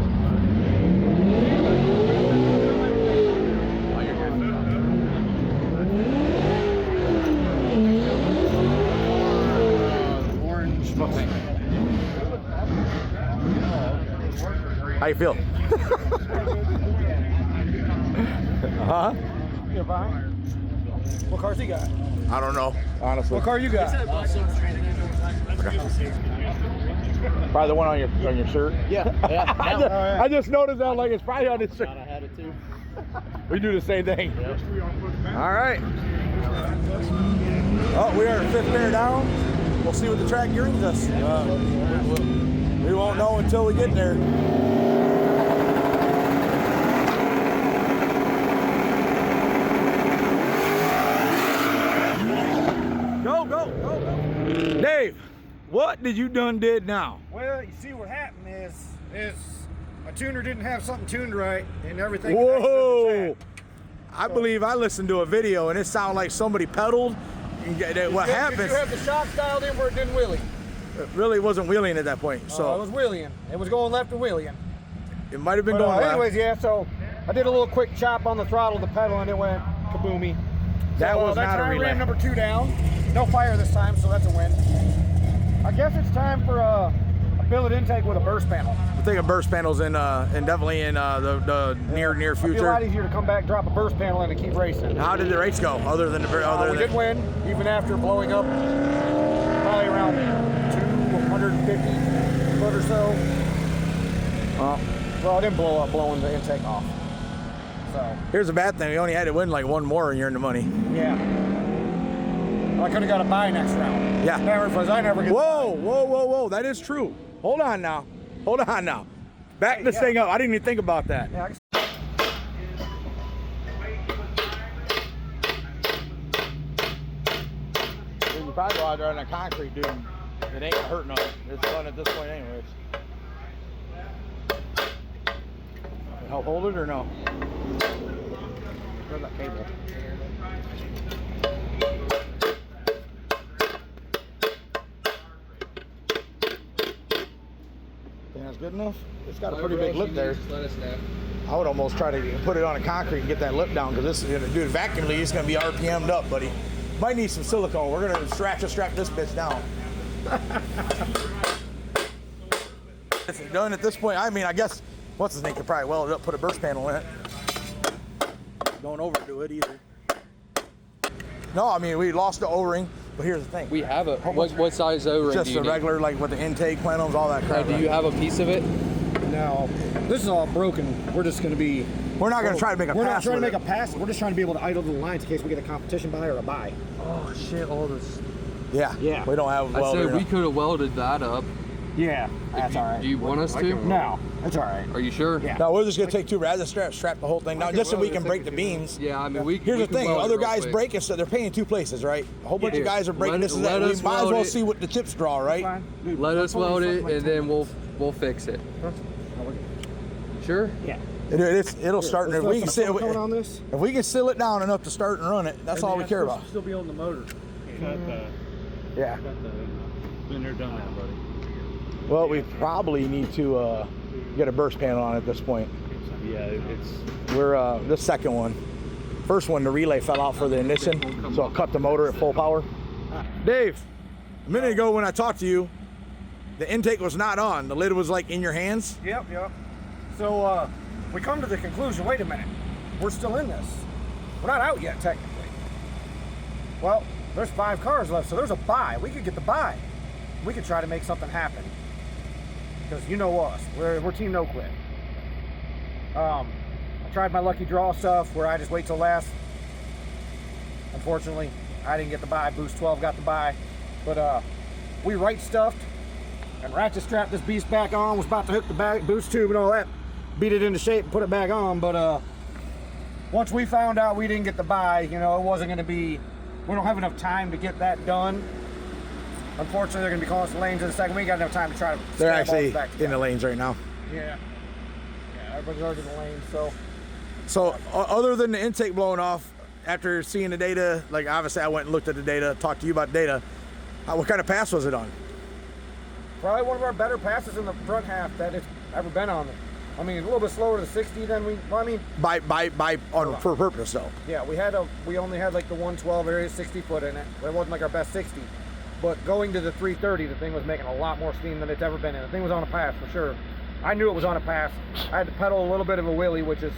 Orange Mustang. How you feel? Huh? You're fine. What car's he got? I don't know, honestly. What car you got? Probably the one on your shirt. Yeah. I just noticed that, like, it's probably on his shirt. I had it too. We do the same thing. All right. Oh, we are 5th pair down. We'll see what the track brings us. We won't know until we get there. Go. Dave, what did you did now? Well, you see what happened is my tuner didn't have something tuned right and everything. Whoa! I believe I listened to a video and it sounded like somebody pedaled. And what happens? Did you have the shocks dialed in where it didn't wheelie? It really wasn't wheeling at that point, so it was wheeling. It was going left and wheeling. it might have been But, going left. anyways, yeah. So I did a little quick chop on the throttle, the pedal, and it went kaboomy. That So, was that's not a how I relay. ran number 2 down. No fire this time, so that's a win. I guess it's time for a billet intake with a burst panel. I think a burst panel's in definitely in the near It'd be a future. lot easier to come back, drop a burst panel in, and keep racing. How did the race go? Other than We did win, even after blowing up probably around 250 foot or so. Well, it didn't blow up, blowing the intake off. So, here's the bad thing: we only had to win like one more, and you're in the money. yeah. I could have got a bye next round. Yeah. Never, because I never get. Whoa! That is true. Hold on now. Back this thing up. I didn't even think about that. Yeah, You probably go out there on that concrete, dude. It ain't hurting us. It's fun at this point, anyways. Help hold it or no? Where's that cable? Think that's good enough? It's got a pretty big lip there. Let us know. I would almost try to put it on a concrete and get that lip down, because this is gonna do the vacuum lead. It's gonna be RPM'd up, buddy. Might need some silicone. We're gonna strap this bitch down. It's done at this point. I mean, I guess what's his name could probably weld it up, put a burst panel in it. Don't overdo it either. No, I mean, we lost the O-ring, but here's the thing. We have a what size O-ring? Just do you the need? regular, like with the intake plenums, all that crap. Do you have a piece of it? No, this is all broken. We're just going to be. We're not gonna try to make a pass. We're not trying to with make it. a pass. We're just trying to be able to idle the lines in case we get a competition buy or a buy. Oh shit! All this. Yeah. We don't have I welder. said we could have welded that up. Yeah, that's you, all right. Do you want us to? No, that's all right. Are you sure? Yeah. No, we're just gonna take 2 rather strap the whole thing down, just so we can break the beams. Yeah, I mean we. Here's we the can thing: weld it other real guys quick. break it, so they're paying 2 places, right? A whole bunch of Here, guys are breaking let- this and that. let We us might as weld well it. see what the chips draw, right? Dude, Let us weld it, and then we'll fix it. Sure. Yeah. It'll start. If we can on this. if we can seal it down enough to start and run it, that's all we care about. Still be on the motor. Yeah. Been there, done that, buddy. Well, we probably need to get a burst panel on at this point. Yeah, it's. We're the second one. First one, the relay fell out for the ignition, so it cut the motor at full power. Dave, a minute ago when I talked to you, the intake was not on. The lid was like in your hands. Yep. So we come to the conclusion. Wait a minute, we're still in this. We're not out yet, technically. Well, there's 5 cars left, so there's a buy. We could get the buy. We could try to make something happen. Because you know us, we're team no quit. I tried my lucky draw stuff where I just wait till last. Unfortunately, I didn't get the buy. Boost 12 got the buy. But we right stuffed and ratchet strapped this beast back on. Was about to hook the back boost tube and all that, beat it into shape and put it back on. But once we found out we didn't get the buy, you know, it wasn't going to be, we don't have enough time to get that done. Unfortunately, they're going to be calling us the lanes in a second. We ain't got enough time to try to. They're actually in the lanes right now. Yeah. Yeah, everybody's already in the lanes, so. So other than the intake blowing off, after seeing the data, like obviously I went and looked at the data, talked to you about the data. What kind of pass was it on? Probably one of our better passes in the front half that it's ever been on. I mean, a little bit slower to 60 than we. Well, I mean. For purpose though. Yeah, we only had like the 112 area, 60 foot in it. It wasn't like our best 60. But going to the 330, the thing was making a lot more steam than it's ever been in. The thing was on a pass for sure. I knew it was on a pass. I had to pedal a little bit of a wheelie, which is.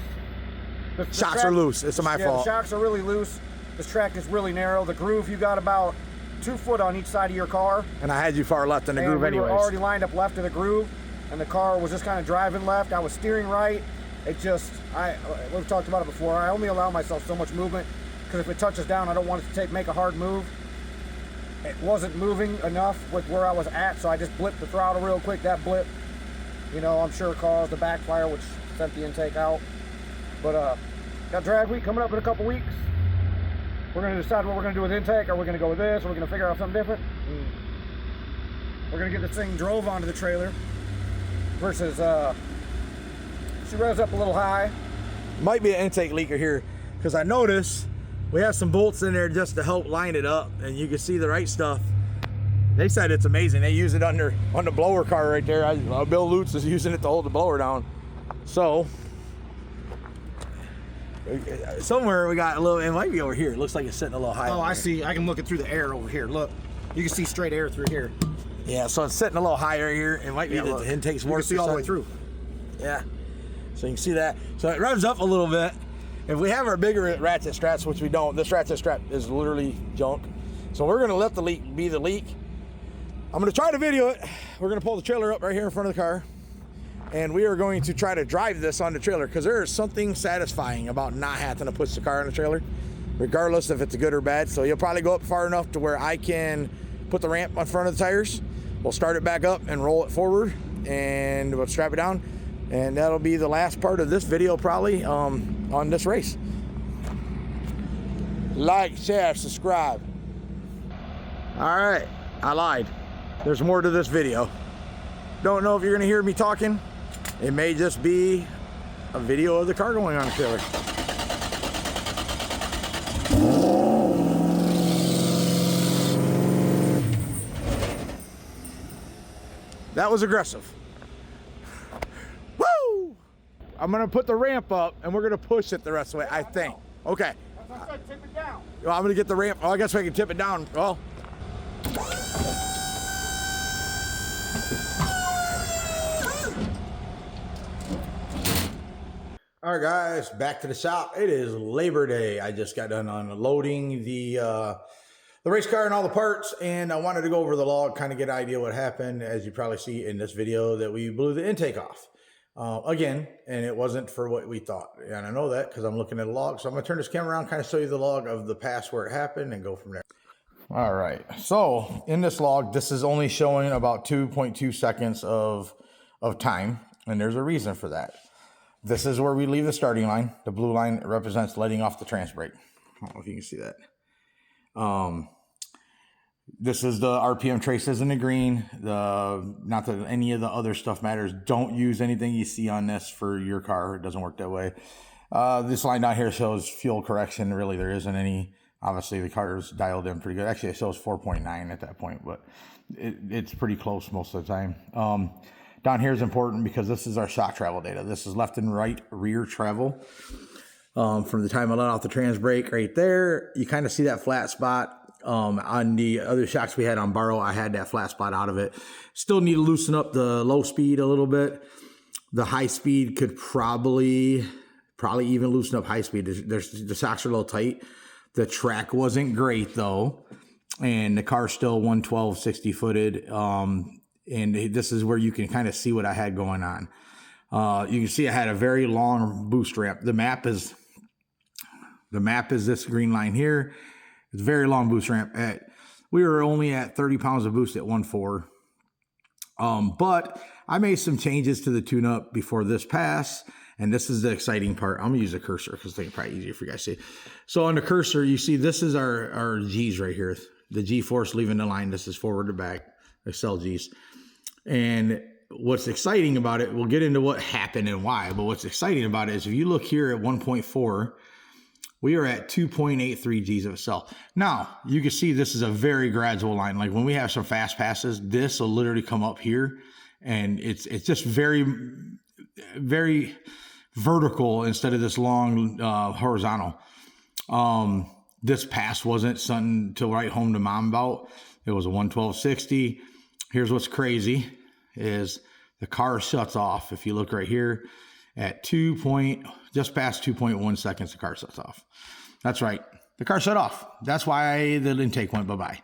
The shocks are loose. It's my fault. The shocks are really loose. This track is really narrow. The groove, you got about 2 foot on each side of your car. And I had you far left in the groove anyways. We were already lined up left of the groove, and the car was just kind of driving left. I was steering right. It just, we've talked about it before. I only allow myself so much movement because if it touches down, I don't want it to make a hard move. It wasn't moving enough with where I was at, so I just blipped the throttle real quick. That blip, you know, I'm sure caused a backfire, which sent the intake out. But got drag week coming up in a couple weeks. We're going to decide what we're going to do with intake. Are we going to go with this? Or are we going to figure out something different? We're going to get this thing drove onto the trailer versus she revs up a little high. Might be an intake leaker here because I noticed we have some bolts in there just to help line it up, and you can see the right stuff. They said it's amazing. They use it on the blower car right there. Bill Lutz is using it to hold the blower down. So somewhere we got a little, it might be over here. It looks like it's sitting a little high. Oh, I see. I can look it through the air over here. Look, you can see straight air through here. Yeah, so it's sitting a little higher here. It might be that the intake's more. You can see all the way through. Yeah, so you can see that. So it revs up a little bit. If we have our bigger ratchet straps, which we don't, this ratchet strap is literally junk. So we're gonna let the leak be the leak. I'm gonna try to video it. We're gonna pull the trailer up right here in front of the car. And we are going to try to drive this on the trailer because there is something satisfying about not having to push the car on the trailer, regardless if it's good or bad. So you'll probably go up far enough to where I can put the ramp on front of the tires. We'll start it back up and roll it forward and we'll strap it down. And that'll be the last part of this video probably on this race. Like, share, subscribe. All right, I lied. There's more to this video. Don't know if you're gonna hear me talking. It may just be a video of the car going on the trailer. That was aggressive. Woo! I'm gonna put the ramp up and we're gonna push it the rest of the way, I think. Okay. That's what I said, tip it down. Well, I'm gonna get the ramp. Oh, I guess I can tip it down. Well. All right, guys, back to the shop. It is Labor Day. I just got done unloading the race car and all the parts, and I wanted to go over the log, kind of get an idea what happened. As you probably see in this video, that we blew the intake off again, and it wasn't for what we thought. And I know that because I'm looking at a log. So I'm gonna turn this camera around, kind of show you the log of the pass where it happened, and go from there. All right. So in this log, this is only showing about 2.2 seconds of time, and there's a reason for that. This is where we leave the starting line. The blue line represents letting off the trans brake. I don't know if you can see that. This is the RPM traces in the green. Not that any of the other stuff matters. Don't use anything you see on this for your car. It doesn't work that way. This line down here shows fuel correction. Really, there isn't any. Obviously, the car is dialed in pretty good. Actually, it shows 4.9 at that point, but it's pretty close most of the time. Down here is important because this is our shock travel data. This is left and right rear travel. From the time I let off the trans brake right there, you kind of see that flat spot. On the other shocks we had on borrow, I had that flat spot out of it. Still need to loosen up the low speed a little bit. The high speed could probably even loosen up high speed. The shocks are a little tight. The track wasn't great though, and the car's still 112 60 footed. And this is where you can kind of see what I had going on. You can see I had a very long boost ramp. The map is this green line here. It's a very long boost ramp. We were only at 30 pounds of boost at 1.4. But I made some changes to the tune-up before this pass, and this is the exciting part. I'm gonna use a cursor because I think it's probably easier for you guys to see. So on the cursor, you see this is our G's right here. The G-force leaving the line. This is forward to back, Excel G's. And what's exciting about it, we'll get into what happened and why, but what's exciting about it is if you look here at 1.4, we are at 2.83 G's of Excel. Now, you can see this is a very gradual line. Like when we have some fast passes, this will literally come up here, and it's just very, very vertical instead of this long horizontal. This pass wasn't something to write home to mom about. It was a 112.60. Here's what's crazy is the car shuts off. If you look right here at just past 2.1 seconds, the car shuts off. That's right. The car shut off. That's why the intake went bye-bye.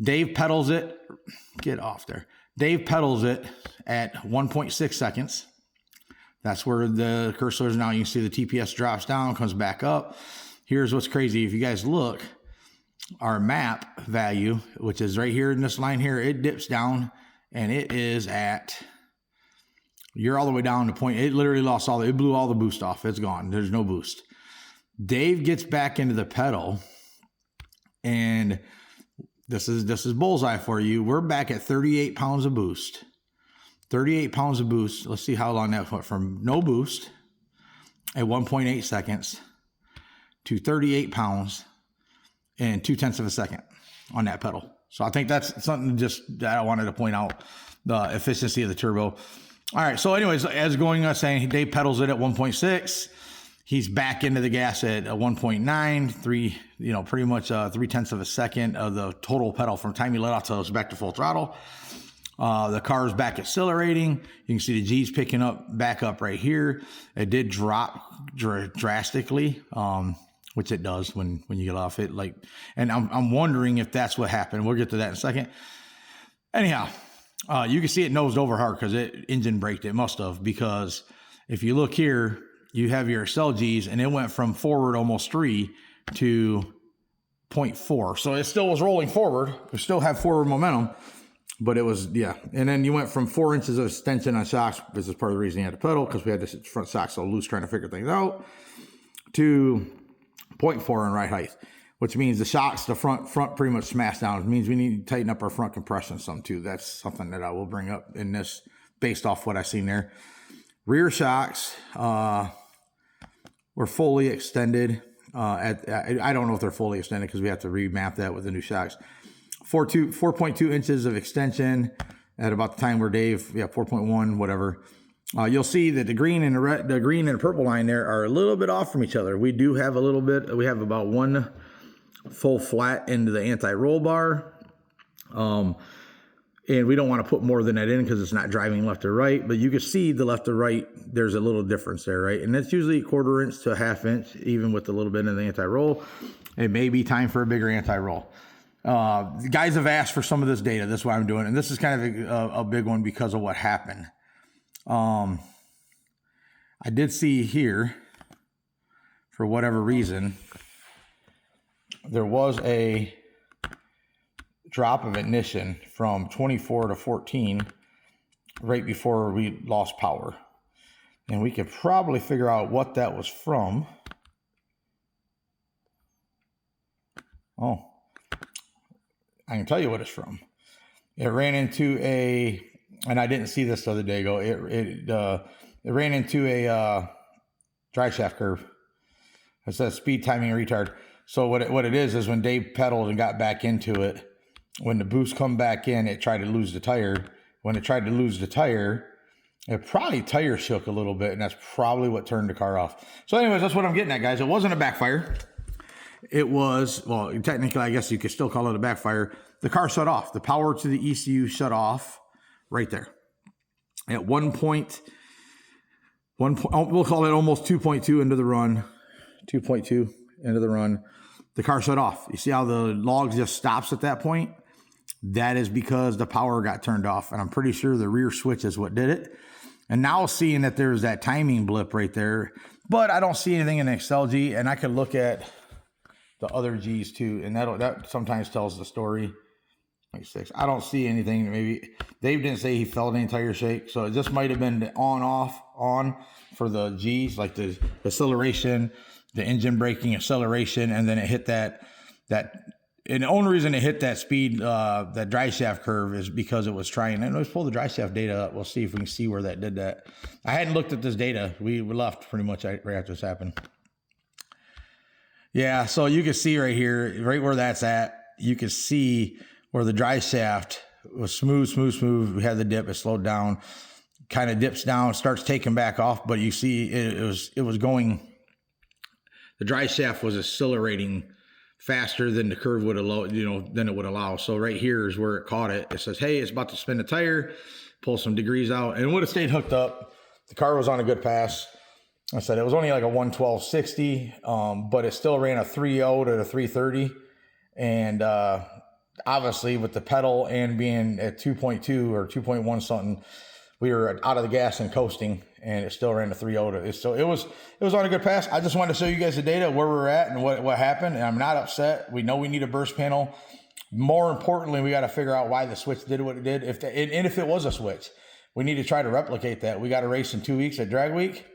Dave pedals it. Get off there. Dave pedals it at 1.6 seconds. That's where the cursor is now. You can see the TPS drops down, comes back up. Here's what's crazy. If you guys look, our map value, which is right here in this line here, it dips down and it is at, you're all the way down to point. It literally lost it blew all the boost off. It's gone. There's no boost. Dave gets back into the pedal, and this is bullseye for you. We're back at 38 pounds of boost. 38 pounds of boost. Let's see how long that went from no boost at 1.8 seconds to 38 pounds in 0.2 of a second on that pedal. So I think that's something just that I wanted to point out, the efficiency of the turbo. All right. So anyways, as going on saying, Dave pedals it at 1.6. He's back into the gas at 1.9, pretty much 0.3 of a second of the total pedal from time he let off till it's back to full throttle. The car's back accelerating. You can see the G's picking back up right here. It did drop drastically, which it does when you get off it. And I'm wondering if that's what happened. We'll get to that in a second. Anyhow, you can see it nosed over hard because it engine braked. It must have, because if you look here, you have your Excel G's, and it went from forward almost 3 to 0.4. So it still was rolling forward. We still have forward momentum, but it was, yeah. And then you went from 4 inches of extension on shocks. This is part of the reason you had to pedal, because we had this front shock so loose trying to figure things out, to 0.4 in right height, which means the shocks, the front pretty much smashed down. It means we need to tighten up our front compression some too. That's something that I will bring up in this based off what I've seen there. Rear shocks were fully extended. I don't know if they're fully extended because we have to remap that with the new shocks. 4.2 inches of extension at about the time where Dave, 4.1, whatever. You'll see that the green and the green and the purple line there are a little bit off from each other. We do have a little bit. We have about 1 full flat into the anti-roll bar. And we don't want to put more than that in because it's not driving left or right. But you can see the left to right, there's a little difference there, right? And that's usually 1/4 inch to 1/2 inch, even with a little bit of the anti-roll. It may be time for a bigger anti-roll. The guys have asked for some of this data. That's why I'm doing it. And this is kind of a big one because of what happened. I did see here, for whatever reason, there was a drop of ignition from 24 to 14 right before we lost power. And we could probably figure out what that was from. Oh, I can tell you what it's from. It ran into and I didn't see this the other day ago. It ran into a drive shaft curve. It says speed, timing, and retard. So what it is when Dave pedaled and got back into it, when the boost come back in, it tried to lose the tire. When it tried to lose the tire, it probably tire shook a little bit, and that's probably what turned the car off. So anyways, that's what I'm getting at, guys. It wasn't a backfire. It was, well, technically, I guess you could still call it a backfire. The car shut off. The power to the ECU shut off right there. At one point, we'll call it almost 2.2 into the run. 2.2 into the run. The car shut off. You see how the log just stops at that point? That is because the power got turned off, and I'm pretty sure the rear switch is what did it. And now seeing that there's that timing blip right there, but I don't see anything in the Excel G, and I could look at the other G's too, and that sometimes tells the story. 26. I don't see anything. Maybe Dave didn't say he felt any tire shake, so it just might have been the on for the G's, like the acceleration, the engine braking, acceleration, and then it hit that. And the only reason it hit that speed, that dry shaft curve, is because it was trying. And let's pull the dry shaft data up. We'll see if we can see where that did that. I hadn't looked at this data. We left pretty much right after this happened. Yeah, so you can see right here, right where that's at, you can see where the dry shaft was smooth. We had the dip, it slowed down, kind of dips down, starts taking back off, but you see it was going, the dry shaft was accelerating faster than the curve would allow, than it would allow. So right here is where it caught it. It says, hey, it's about to spin the tire, pull some degrees out, and it would have stayed hooked up. The car was on a good pass. I said it was only like a 112.60, but it still ran a 3.0 to a 330. And obviously with the pedal and being at 2.2 or 2.1 something, we were out of the gas and coasting, and it still ran a 3.0. So it was on a good pass. I just wanted to show you guys the data, where we're at and what happened. And I'm not upset. We know we need a burst panel. More importantly, we got to figure out why the switch did what it did. And if it was a switch, we need to try to replicate that. We got a race in 2 weeks at Drag Week.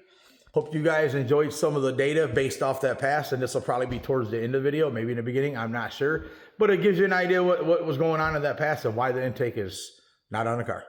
Hope you guys enjoyed some of the data based off that pass, and this will probably be towards the end of the video, maybe in the beginning, I'm not sure. But it gives you an idea what was going on in that pass and why the intake is not on the car.